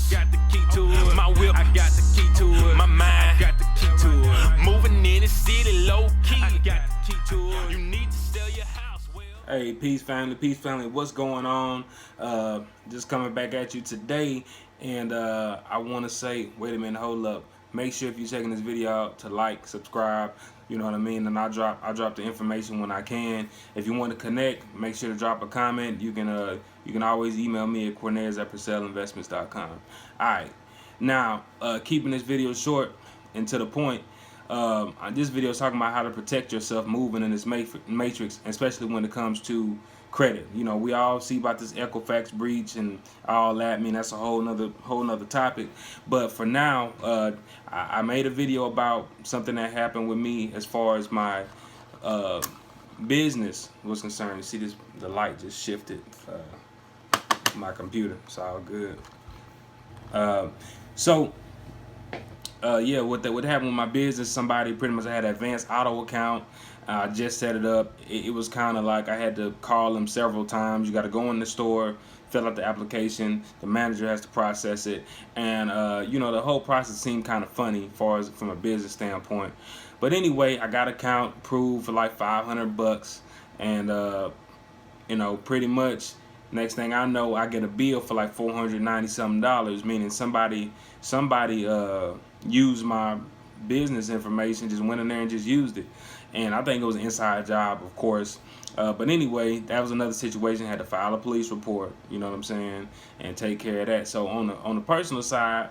got the key to it. My whip, I got the key to it. My mind, I got the key to it. Moving in the city low key, I got the key to it. You need to sell your house. Well, hey, peace family, what's going on? Just coming back at you today, and I want to say, wait a minute, hold up. Make sure if you're checking this video out to like, subscribe, you know what I mean, and I drop the information when I can. If you want to connect, make sure to drop a comment. You can always email me at cornez@purcellinvestments.com. Alright, now keeping this video short and to the point, this video is talking about how to protect yourself moving in this matrix, especially when it comes to credit. You know, we all see about this Equifax breach and all that. I mean, that's a whole nother topic. But for now, I made a video about something that happened with me as far as my business was concerned. You see this, the light just shifted my computer. It's all good. Yeah, what happened with my business, somebody pretty much had an advanced auto account. I just set it up. It was kind of like I had to call them several times. You got to go in the store, fill out the application. The manager has to process it. And, you know, the whole process seemed kind of funny as far as from a business standpoint. But anyway, I got an account approved for like $500. And, you know, pretty much next thing I know, I get a bill for like $490-something, meaning somebody used my business information, just went in there and just used it. And I think it was an inside job, of course. But anyway, that was another situation. I had to file a police report, you know what I'm saying, and take care of that. So on the personal side,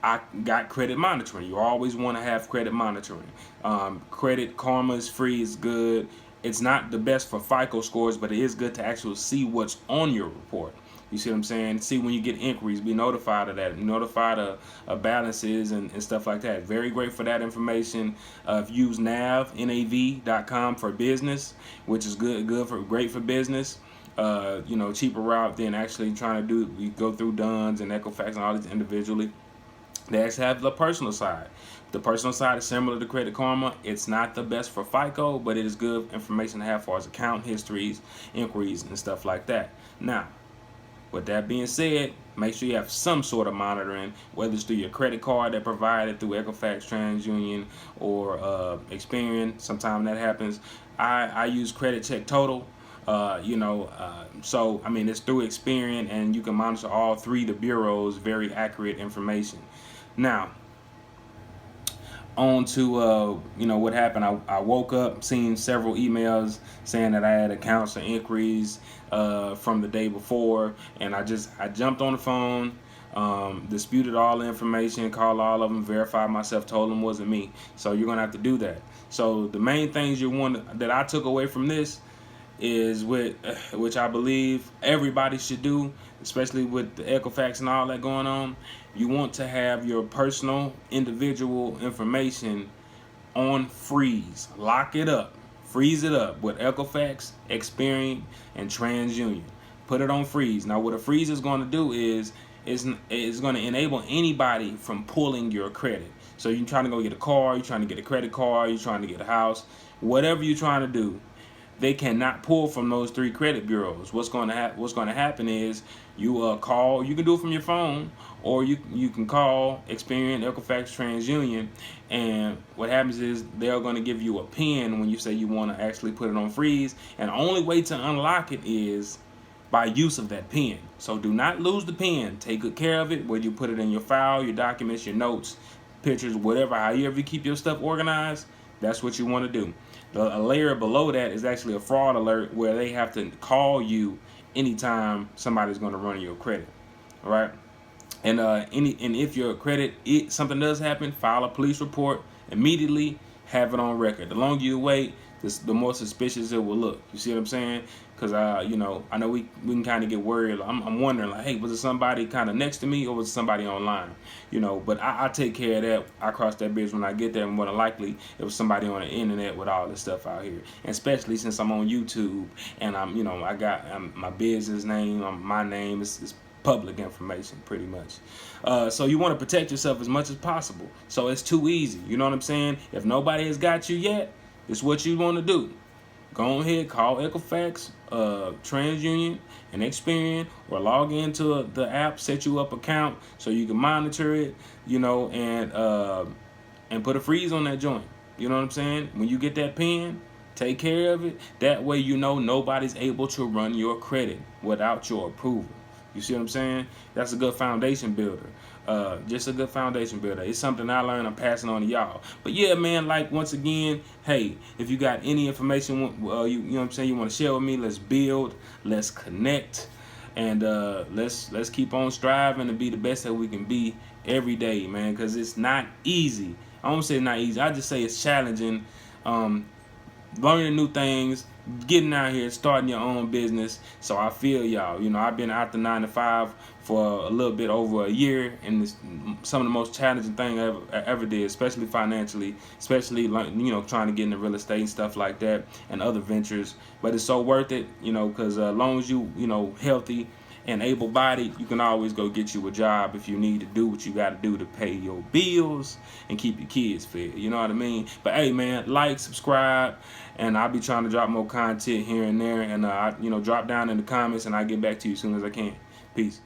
I got credit monitoring. You always want to have credit monitoring. Credit Karma is free, it's good. It's not the best for FICO scores, but it is good to actually see what's on your report. You see what I'm saying? See when you get inquiries, be notified of that. Be notified of balances and stuff like that. Very great for that information. If you use nav.com for business, which is great for business. You know, cheaper route than actually trying to go through Duns and Equifax and all these individually. They actually have the personal side. The personal side is similar to Credit Karma. It's not the best for FICO, but it is good information to have as far as account histories, inquiries, and stuff like that. Now, with that being said, make sure you have some sort of monitoring, whether it's through your credit card that provided through Equifax, TransUnion, or Experian. Sometimes that happens. I use Credit Check Total. So I mean, it's through Experian, and you can monitor all three the bureaus, very accurate information. Now, on to you know what happened. I woke up seeing several emails saying that I had accounts or inquiries from the day before, and I jumped on the phone, disputed all the information, called all of them, verified myself, told them it wasn't me. So you're gonna have to do that. So the main things that I took away from this is which I believe everybody should do, especially with the Equifax and all that going on. You want to have your personal individual information on freeze. Lock it up. Freeze it up with Equifax, Experian, and TransUnion. Put it on freeze. Now what a freeze is going to do is going to enable anybody from pulling your credit. So you're trying to go get a car, you're trying to get a credit card, you're trying to get a house, whatever you're trying to do, they cannot pull from those three credit bureaus. What's going to happen is you call. You can do it from your phone, or you can call Experian, Equifax, TransUnion, and what happens is they're going to give you a PIN when you say you want to actually put it on freeze. And the only way to unlock it is by use of that PIN. So do not lose the PIN. Take good care of it. Whether you put it in your file, your documents, your notes, pictures, whatever. However you keep your stuff organized, that's what you want to do. A layer below that is actually a fraud alert, where they have to call you anytime somebody's going to run your credit. All right, and if your credit something does happen, file a police report immediately. Have it on record. The longer you wait, the more suspicious it will look. You see what I'm saying? Because you know, I know we can kind of get worried. I'm wondering, like, hey, was it somebody kind of next to me, or was it somebody online? You know, but I take care of that. I cross that bridge when I get there, and more than likely it was somebody on the internet with all this stuff out here. And especially since I'm on YouTube, and I got my business name, my name is public information, pretty much. So you want to protect yourself as much as possible. So it's too easy. You know what I'm saying? If nobody has got you yet, it's what you want to do. go ahead, call Equifax, TransUnion, and Experian, or log into the app, set you up account so you can monitor it, and put a freeze on that joint. You know what I'm saying? When you get that PIN, take care of it. That way nobody's able to run your credit without your approval. You see what I'm saying? That's a good foundation builder. Just a good foundation builder. It's something I learned. I'm passing on to y'all. But yeah, man, like once again, hey, if you got any information, you know what I'm saying, you want to share with me, let's build, let's connect, and let's keep on striving to be the best that we can be every day, man. Because it's not easy. I don't say it's not easy. I just say it's challenging. Learning new things, getting out here, starting your own business. So I feel y'all. I've been out the 9 to 5 for a little bit over a year, and it's some of the most challenging thing I ever did, especially financially, especially trying to get into real estate and stuff like that and other ventures. But it's so worth it, because as long as you healthy and able-bodied, you can always go get you a job if you need to do what you got to do to pay your bills and keep your kids fed. You know what I mean? But hey, man, like, subscribe, and I'll be trying to drop more content here and there. And drop down in the comments, and I'll get back to you as soon as I can. Peace.